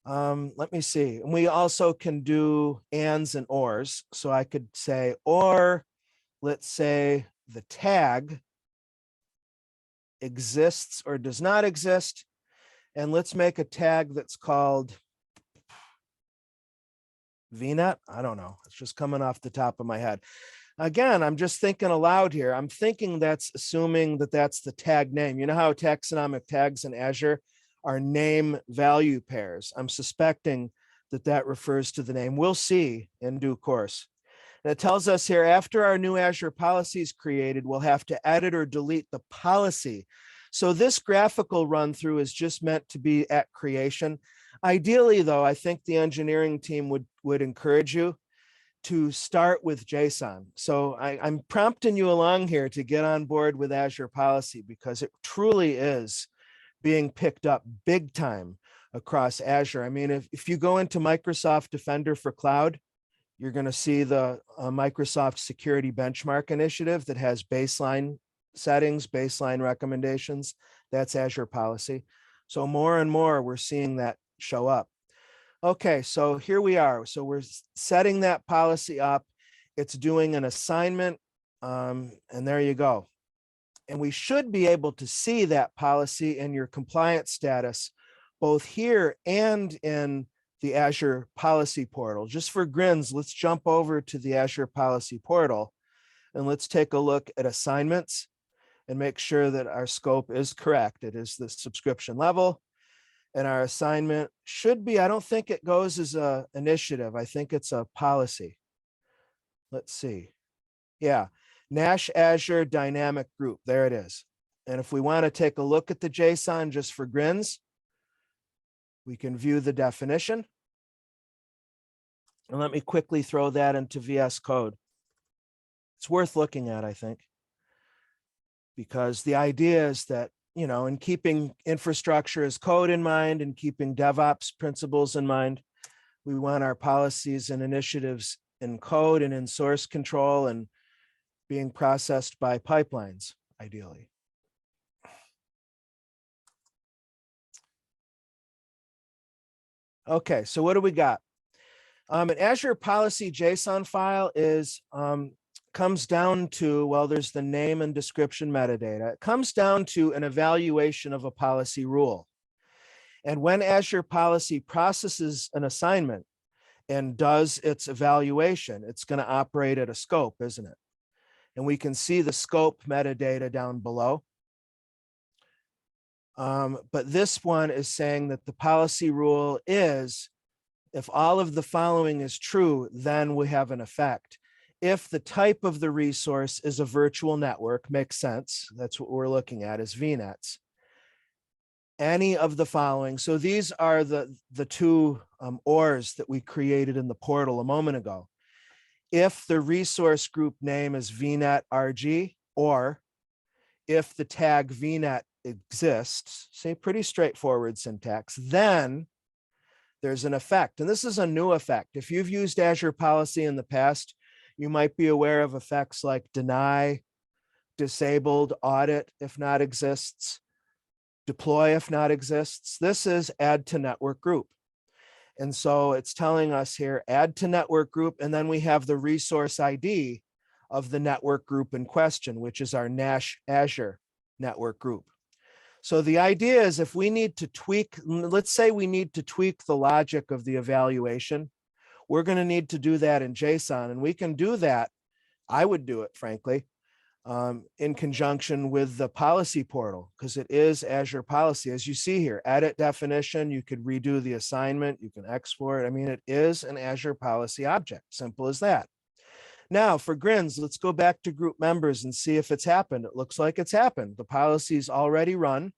Let me see. And we also can do ands and ors. So I could say, or let's say the tag exists or does not exist. And let's make a tag that's called VNet. I don't know. It's just coming off the top of my head. Again, I'm just thinking aloud here. I'm thinking that's assuming that that's the tag name. You know how taxonomic tags in Azure are name value pairs. I'm suspecting that that refers to the name. We'll see in due course. And it tells us here, after our new Azure policy is created, we'll have to edit or delete the policy. So this graphical run through is just meant to be at creation. Ideally, though, I think the engineering team would encourage you to start with JSON. So I'm prompting you along here to get on board with Azure Policy, because it truly is being picked up big time across Azure. I mean, if you go into Microsoft Defender for Cloud, you're going to see the Microsoft Security Benchmark Initiative that has baseline settings, baseline recommendations. That's Azure Policy. So more and more, we're seeing that show up. Okay, so here we are. So we're setting that policy up. It's doing an assignment, and there you go. And we should be able to see that policy in your compliance status, both here and in the Azure Policy Portal. Just for grins, let's jump over to the Azure Policy Portal, and let's take a look at assignments and make sure that our scope is correct. It is the subscription level. And our assignment should be, I don't think it goes as an initiative. I think it's a policy. Let's see. Yeah, Nash Azure Dynamic Group. There it is. And if we want to take a look at the JSON just for grins, we can view the definition. And let me quickly throw that into VS Code. It's worth looking at, I think, because the idea is that, you know, in keeping infrastructure as code in mind and keeping DevOps principles in mind, we want our policies and initiatives in code and in source control and being processed by pipelines, ideally. Okay, so what do we got? An Azure Policy JSON file is comes down to, well, there's the name and description metadata. It comes down to an evaluation of a policy rule. And when Azure Policy processes an assignment and does its evaluation, it's going to operate at a scope, isn't it? And we can see the scope metadata down below. But this one is saying that the policy rule is, if all of the following is true, then we have an effect. If the type of the resource is a virtual network, makes sense. That's what we're looking at, is VNets. Any of the following. So these are the two ORs that we created in the portal a moment ago. If the resource group name is VNet RG, or if the tag VNet exists, say pretty straightforward syntax, then there's an effect. And this is a new effect. If you've used Azure Policy in the past, you might be aware of effects like deny, disabled, audit if not exists, deploy if not exists. This is add to network group. And so it's telling us here, add to network group, and then we have the resource ID of the network group in question, which is our Nash Azure network group. So the idea is, if we need to tweak, let's say we need to tweak the logic of the evaluation, we're going to need to do that in JSON, and we can do that. I would do it, frankly, in conjunction with the policy portal, because it is Azure Policy. As you see here, edit definition, you could redo the assignment, you can export. I mean, it is an Azure Policy object, simple as that. Now, for grins, let's go back to group members and see if it's happened. It looks like it's happened. The policy is already run,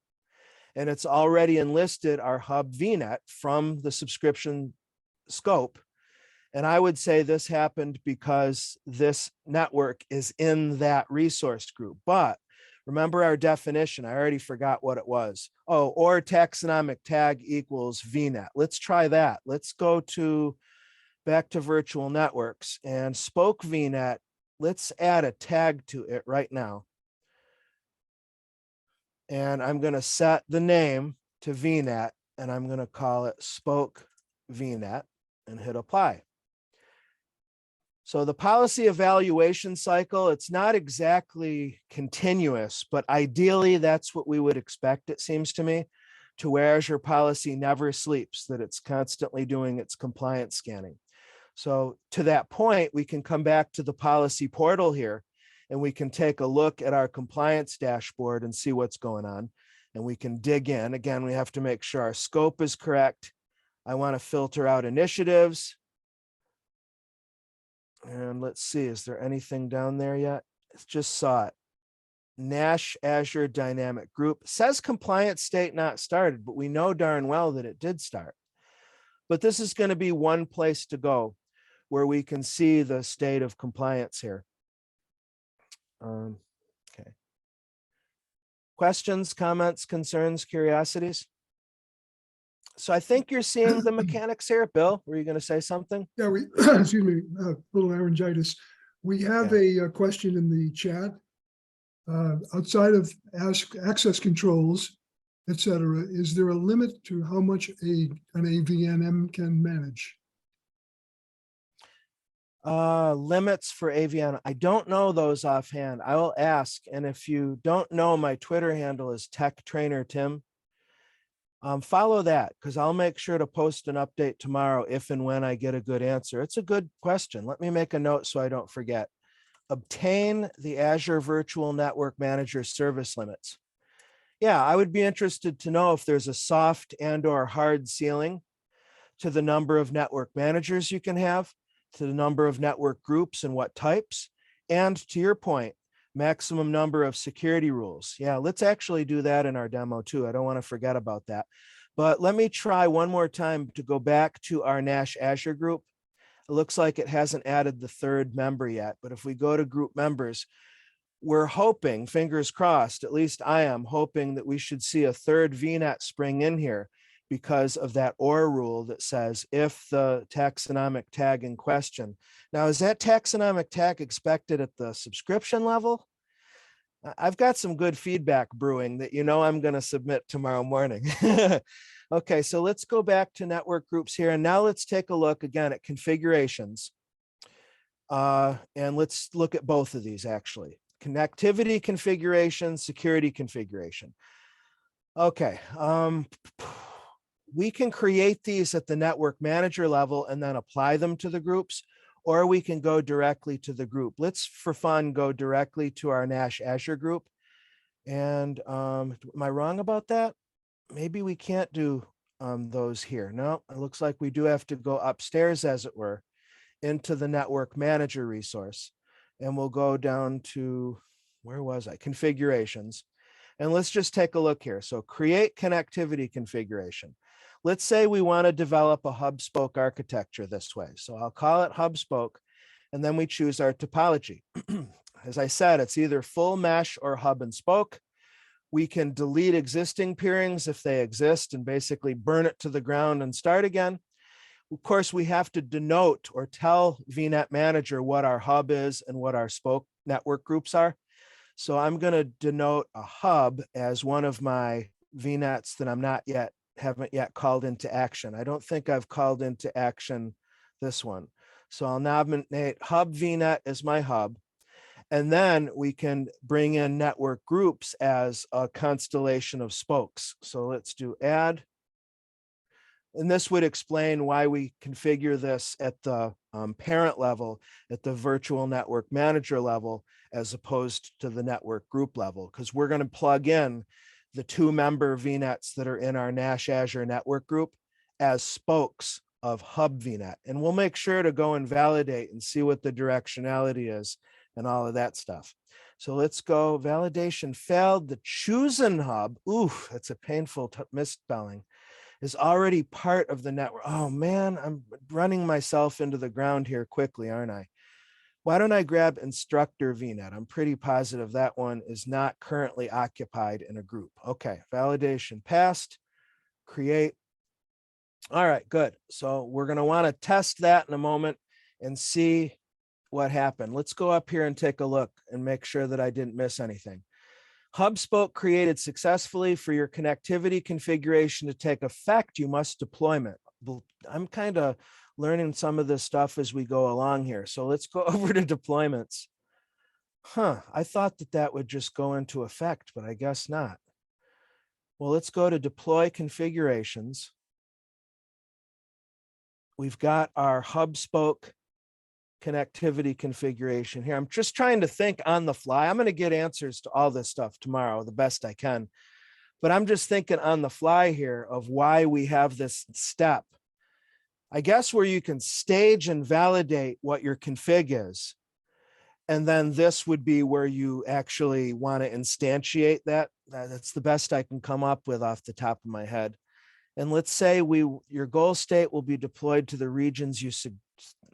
and it's already enlisted our hub VNet from the subscription scope. And I would say this happened because this network is in that resource group. But remember our definition. I already forgot what it was. Oh, or taxonomic tag equals VNet. Let's try that. Let's go back to virtual networks and spoke VNet. Let's add a tag to it right now. And I'm going to set the name to VNet, and I'm going to call it spoke VNet and hit apply. So the policy evaluation cycle, it's not exactly continuous, but ideally that's what we would expect, it seems to me, to where Azure Policy never sleeps, that it's constantly doing its compliance scanning. So to that point, we can come back to the policy portal here and we can take a look at our compliance dashboard and see what's going on. And we can dig in. Again, we have to make sure our scope is correct. I want to filter out initiatives. And let's see, is there anything down there yet? Just saw it. Nash Azure Dynamic Group says compliance state not started, but we know darn well that it did start. But this is going to be one place to go where we can see the state of compliance here. Okay. Questions, comments, concerns, curiosities? So I think you're seeing the mechanics here. Bill, were you going to say something? Yeah, we, excuse me, a little laryngitis. We have a question in the chat. Outside of access controls, et cetera, is there a limit to how much an AVNM can manage? Limits for AVN. I don't know those offhand. I will ask. And if you don't know, my Twitter handle is Tech Trainer Tim. Follow that because I'll make sure to post an update tomorrow if and when I get a good answer. It's a good question. Let me make a note so I don't forget. Obtain the Azure Virtual Network Manager service limits. Yeah, I would be interested to know if there's a soft and/or hard ceiling to the number of network managers you can have, to the number of network groups and what types, and to your point, maximum number of security rules. Yeah, let's actually do that in our demo too. I don't want to forget about that. But let me try one more time to go back to our Nash Azure group. It looks like it hasn't added the third member yet, but if we go to group members, we're hoping, fingers crossed, at least I am hoping that we should see a third VNet spring in here because of that OR rule that says if the taxonomic tag in question. Now, is that taxonomic tag expected at the subscription level? I've got some good feedback brewing that I'm going to submit tomorrow morning. Okay, so let's go back to network groups here. And now let's take a look again at configurations. And let's look at both of these actually. Connectivity configuration, security configuration. Okay, we can create these at the network manager level and then apply them to the groups, or we can go directly to the group. Let's, for fun, go directly to our Nash Azure group. And am I wrong about that? Maybe we can't do those here. No, it looks like we do have to go upstairs, as it were, into the network manager resource. And we'll go down to, where was I? Configurations. And let's just take a look here. So create connectivity configuration. Let's say we want to develop a hub spoke architecture this way. So I'll call it hub spoke, and then we choose our topology. As I said, it's either full mesh or hub and spoke. We can delete existing peerings if they exist and basically burn it to the ground and start again. Of course, we have to denote or tell VNet Manager what our hub is and what our spoke network groups are. So I'm going to denote a hub as one of my VNets that haven't yet called into action. I don't think I've called into action this one. So I'll nominate hub VNet as my hub. And then we can bring in network groups as a constellation of spokes. So let's do add. And this would explain why we configure this at the parent level, at the virtual network manager level, as opposed to the network group level, because we're going to plug in the 2-member VNets that are in our Nash Azure network group as spokes of hub VNet. And we'll make sure to go and validate and see what the directionality is and all of that stuff. So let's go, validation failed. The chosen hub, oof, that's a painful misspelling, is already part of the network. Oh man, I'm running myself into the ground here quickly, aren't I? Why don't I grab instructor VNet? I'm pretty positive that one is not currently occupied in a group. Okay, validation passed, create. All right, good. So we're going to want to test that in a moment and see what happened. Let's go up here and take a look and make sure that I didn't miss anything. Hub spoke created successfully. For your connectivity configuration to take effect, you must I'm kind of learning some of this stuff as we go along here. So let's go over to deployments. I thought that that would just go into effect, but I guess not. Well, let's go to deploy configurations. We've got our hub spoke connectivity configuration here. I'm just trying to think on the fly. I'm going to get answers to all this stuff tomorrow the best I can. But I'm just thinking on the fly here of why we have this step. I guess where you can stage and validate what your config is. And then this would be where you actually want to instantiate that. That's the best I can come up with off the top of my head. And let's say your goal state will be deployed to the regions you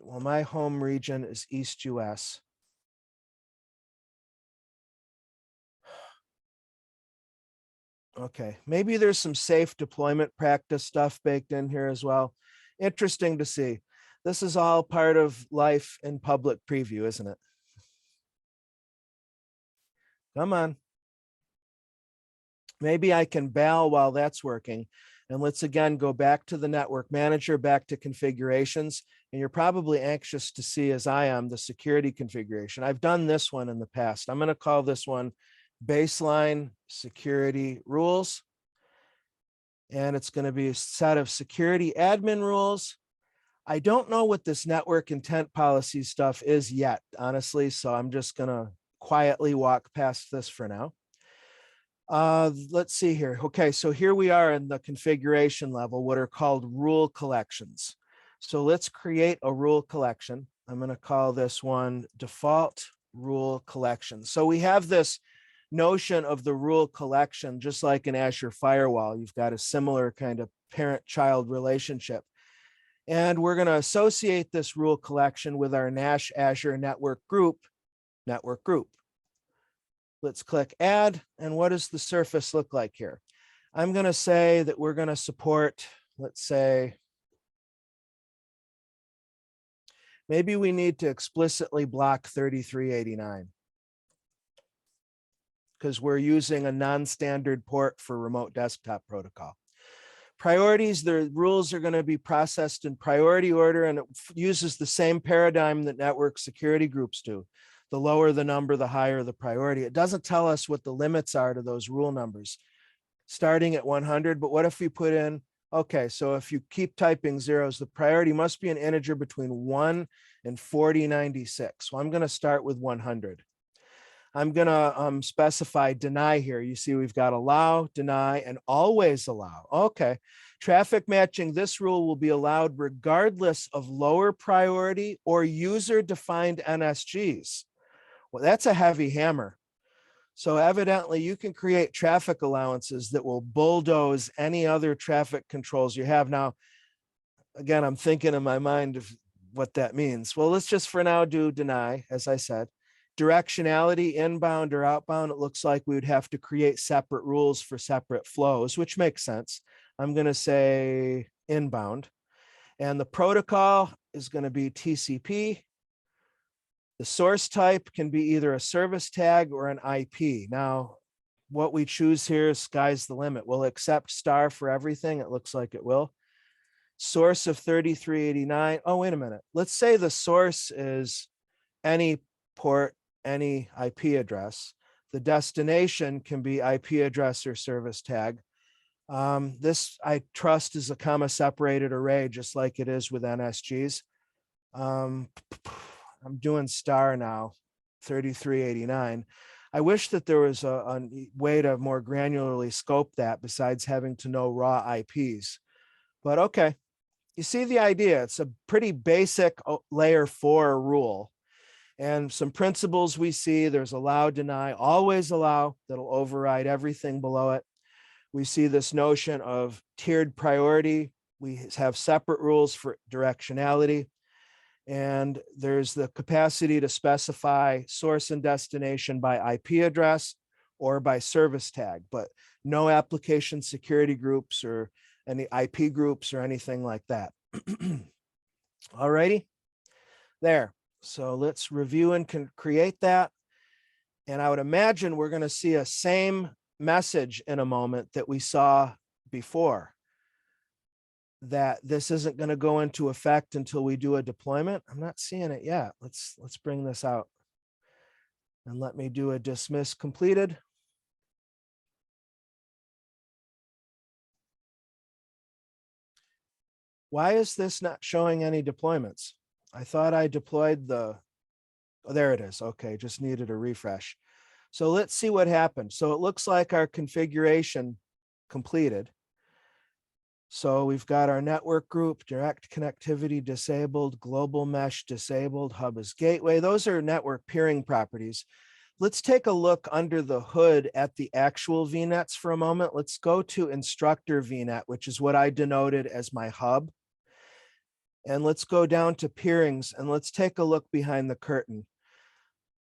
well, my home region is East US. Okay, maybe there's some safe deployment practice stuff baked in here as well. Interesting to see. This is all part of life in public preview, isn't it? Come on. Maybe I can bail while that's working. And let's again go back to the network manager, back to configurations. And you're probably anxious to see, as I am, the security configuration. I've done this one in the past. I'm going to call this one baseline security rules. And it's going to be a set of security admin rules. I don't know what this network intent policy stuff is yet, honestly. So I'm just going to quietly walk past this for now. Let's see here. Okay, so here we are in the configuration level, what are called rule collections. So let's create a rule collection. I'm going to call this one default rule collection. So we have this notion of the rule collection, just like in Azure Firewall. You've got a similar kind of parent-child relationship. And we're going to associate this rule collection with our Nash Azure Network Group. Let's click add. And what does the surface look like here? I'm going to say that we're going to support, let's say, maybe we need to explicitly block 3389 because we're using a non-standard port for remote desktop protocol. Priorities, the rules are going to be processed in priority order, and it uses the same paradigm that network security groups do. The lower the number, the higher the priority. It doesn't tell us what the limits are to those rule numbers, starting at 100. But what if we put in, okay, so if you keep typing zeros, the priority must be an integer between 1 and 4096. Well, I'm going to start with 100. I'm going to specify deny here. You see, we've got allow, deny, and always allow. Okay. Traffic matching, this rule will be allowed regardless of lower priority or user-defined NSGs. Well, that's a heavy hammer. So evidently you can create traffic allowances that will bulldoze any other traffic controls you have. Now, again, I'm thinking in my mind of what that means. Well, let's just for now do deny, as I said. Directionality, inbound or outbound, it looks like we would have to create separate rules for separate flows, which makes sense. I'm going to say inbound. And the protocol is going to be TCP. The source type can be either a service tag or an IP. Now, what we choose here is sky's the limit. We'll accept star for everything. It looks like it will. Source of 3389. Oh, wait a minute. Let's say the source is any port, any IP address. The destination can be IP address or service tag. This, I trust, is a comma separated array, just like it is with NSGs. I'm doing star now, 3389. I wish that there was a way to more granularly scope that besides having to know raw IPs. But okay, you see the idea. It's a pretty basic layer 4 rule. And some principles we see, there's allow, deny, always allow, that'll override everything below it. We see this notion of tiered priority. We have separate rules for directionality. And there's the capacity to specify source and destination by IP address or by service tag, but no application security groups or any IP groups or anything like that. All righty, there. So let's review and create that. And I would imagine we're going to see a same message in a moment that we saw before. that this isn't going to go into effect until we do a deployment? I'm not seeing it yet. Let's bring this out. And let me do a dismiss completed. Why is this not showing any deployments? I thought I deployed the, oh, there it is. Okay, just needed a refresh. So let's see what happened. So it looks like our configuration completed. So we've got our network group, direct connectivity disabled, global mesh disabled, hub as gateway. Those are network peering properties. Let's take a look under the hood at the actual VNets for a moment. Let's go to instructor VNet, which is what I denoted as my hub. And let's go down to peerings and let's take a look behind the curtain.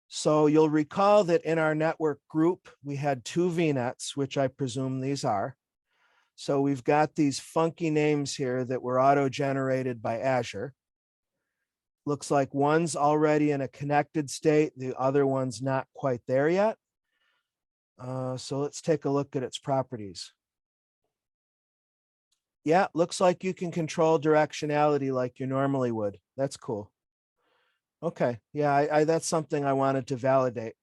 So you'll recall that in our network group, we had 2 VNets, which I presume these are. So we've got these funky names here that were auto-generated by Azure. Looks like one's already in a connected state. The other one's not quite there yet. So let's take a look at its properties. Yeah, looks like you can control directionality like you normally would. That's cool. Okay, yeah, that's something I wanted to validate.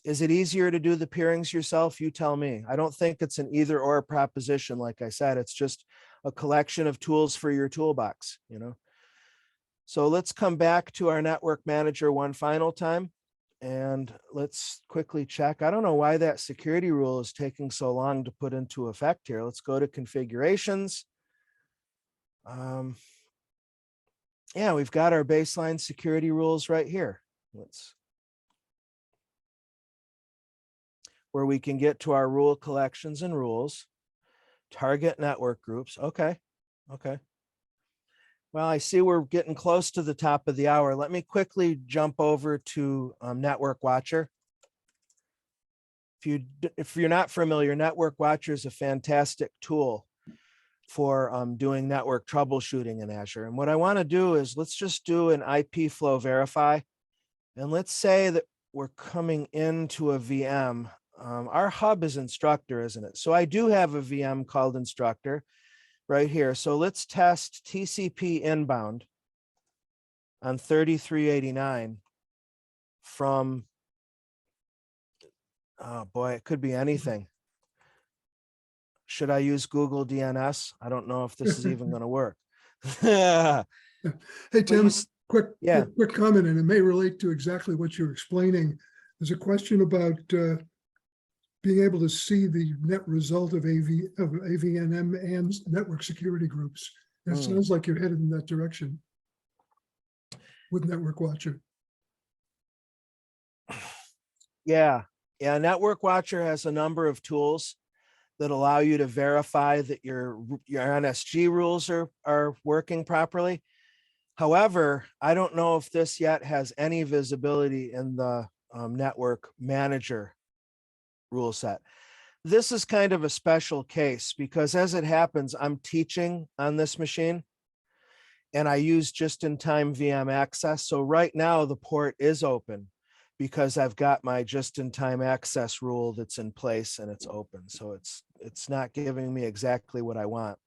Is it easier to do the peerings yourself? You tell me. I don't think it's an either or proposition. Like I said, it's just a collection of tools for your toolbox, you know? So let's come back to our network manager one final time and let's quickly check. I don't know why that security rule is taking so long to put into effect here. Let's go to configurations. Yeah, we've got our baseline security rules right here. Where we can get to our rule collections and rules, target network groups. Okay. Well, I see we're getting close to the top of the hour. Let me quickly jump over to Network Watcher. If you're not familiar, Network Watcher is a fantastic tool for doing network troubleshooting in Azure. And what I want to do is let's just do an IP flow verify. And let's say that we're coming into a VM. Our hub is instructor, isn't it? So I do have a VM called instructor right here. So let's test TCP inbound on 3389 from, oh boy, it could be anything. Should I use Google DNS? I don't know if this is even going to work. Hey, Tim, quick comment, and it may relate to exactly what you're explaining. There's a question about being able to see the net result of AVNM and network security groups. And it sounds like you're headed in that direction with Network Watcher. Yeah, Network Watcher has a number of tools that allow you to verify that your NSG rules are working properly. However, I don't know if this yet has any visibility in the network manager rule set. This is kind of a special case because as it happens, I'm teaching on this machine and I use just-in-time VM access. So right now the port is open because I've got my just-in-time access rule that's in place and it's open. So it's not giving me exactly what I want.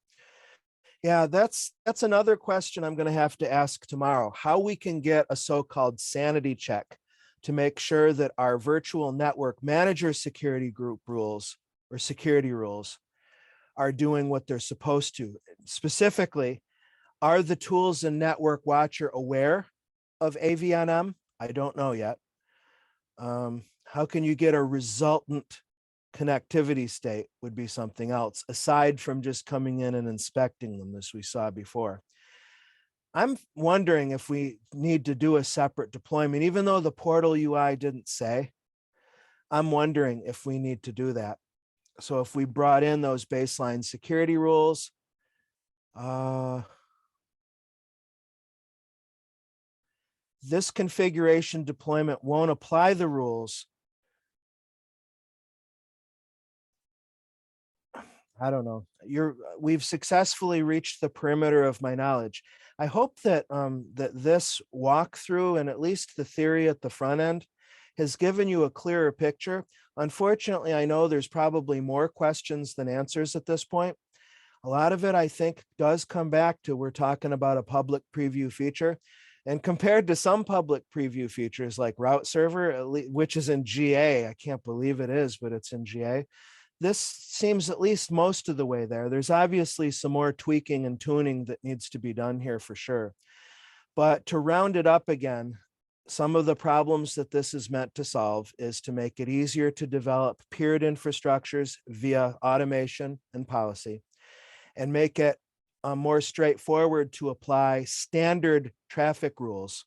Yeah, that's another question I'm going to have to ask tomorrow, how we can get a so-called sanity check to make sure that our virtual network manager security group rules or security rules are doing what they're supposed to. Specifically, are the tools in Network Watcher aware of AVNM? I don't know yet. How can you get a resultant connectivity state would be something else, aside from just coming in and inspecting them as we saw before. I'm wondering if we need to do a separate deployment, even though the portal UI didn't say. I'm wondering if we need to do that. So if we brought in those baseline security rules, this configuration deployment won't apply the rules. I don't know. We've successfully reached the perimeter of my knowledge. I hope that that this walkthrough and at least the theory at the front end has given you a clearer picture. Unfortunately, I know there's probably more questions than answers at this point. A lot of it, I think, does come back to we're talking about a public preview feature. And compared to some public preview features like Route Server, which is in GA, I can't believe it is, but it's in GA. This seems at least most of the way there. There's obviously some more tweaking and tuning that needs to be done here for sure. But to round it up again, some of the problems that this is meant to solve is to make it easier to develop peered infrastructures via automation and policy, and make it more straightforward to apply standard traffic rules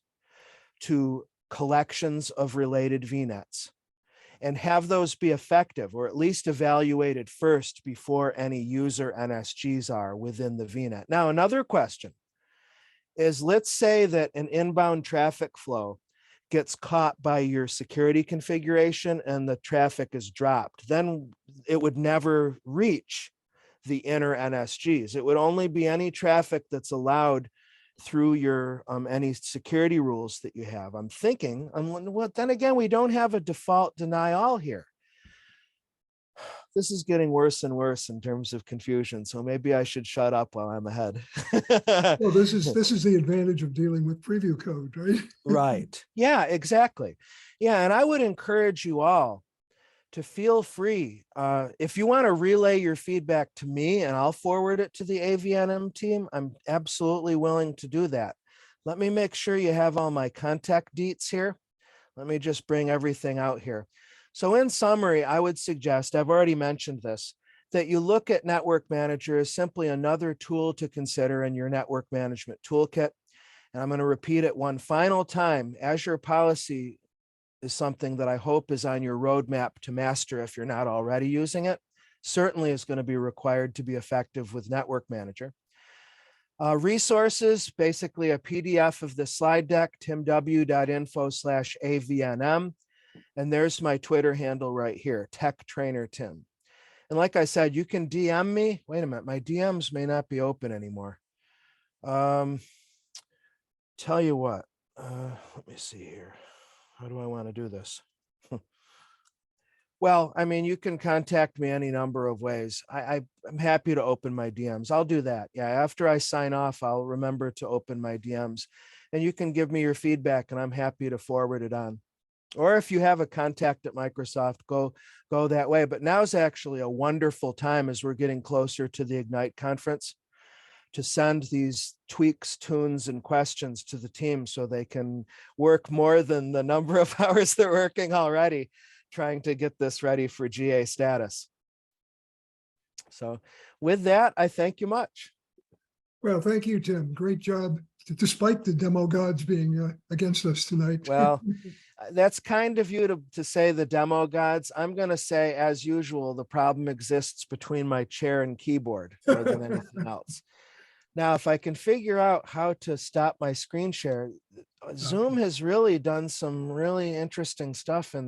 to collections of related VNets, and have those be effective or at least evaluated first before any user NSGs are within the VNet. Now, another question is, let's say that an inbound traffic flow gets caught by your security configuration and the traffic is dropped. Then it would never reach the inner NSGs. It would only be any traffic that's allowed through your any security rules that you have. I'm thinking, well, then again, we don't have a default deny all here. This is getting worse and worse in terms of confusion. So maybe I should shut up while I'm ahead. Well, this is the advantage of dealing with preview code, right? Right. Yeah, exactly. Yeah. And I would encourage you all to feel free. If you want to relay your feedback to me and I'll forward it to the AVNM team, I'm absolutely willing to do that. Let me make sure you have all my contact deets here. Let me just bring everything out here. So in summary, I would suggest, I've already mentioned this, that you look at Network Manager as simply another tool to consider in your network management toolkit. And I'm going to repeat it one final time. Azure Policy is something that I hope is on your roadmap to master if you're not already using it. Certainly is going to be required to be effective with Network Manager. Resources, basically a PDF of the slide deck, timw.info/AVNM. And there's my Twitter handle right here, Tech Trainer Tim. And like I said, you can DM me. Wait a minute, my DMs may not be open anymore. Tell you what, let me see here. How do I want to do this? Well, I mean, you can contact me any number of ways. I'm happy to open my DMs. I'll do that. Yeah, after I sign off, I'll remember to open my DMs. And you can give me your feedback and I'm happy to forward it on. Or if you have a contact at Microsoft, go that way. But now's actually a wonderful time as we're getting closer to the Ignite conference to send these tweaks, tunes, and questions to the team so they can work more than the number of hours they're working already, trying to get this ready for GA status. So with that, I thank you much. Well, thank you, Tim. Great job, despite the demo gods being against us tonight. Well, that's kind of you to say the demo gods. I'm going to say, as usual, the problem exists between my chair and keyboard more than anything else. Now, if I can figure out how to stop my screen share, Zoom has really done some really interesting stuff in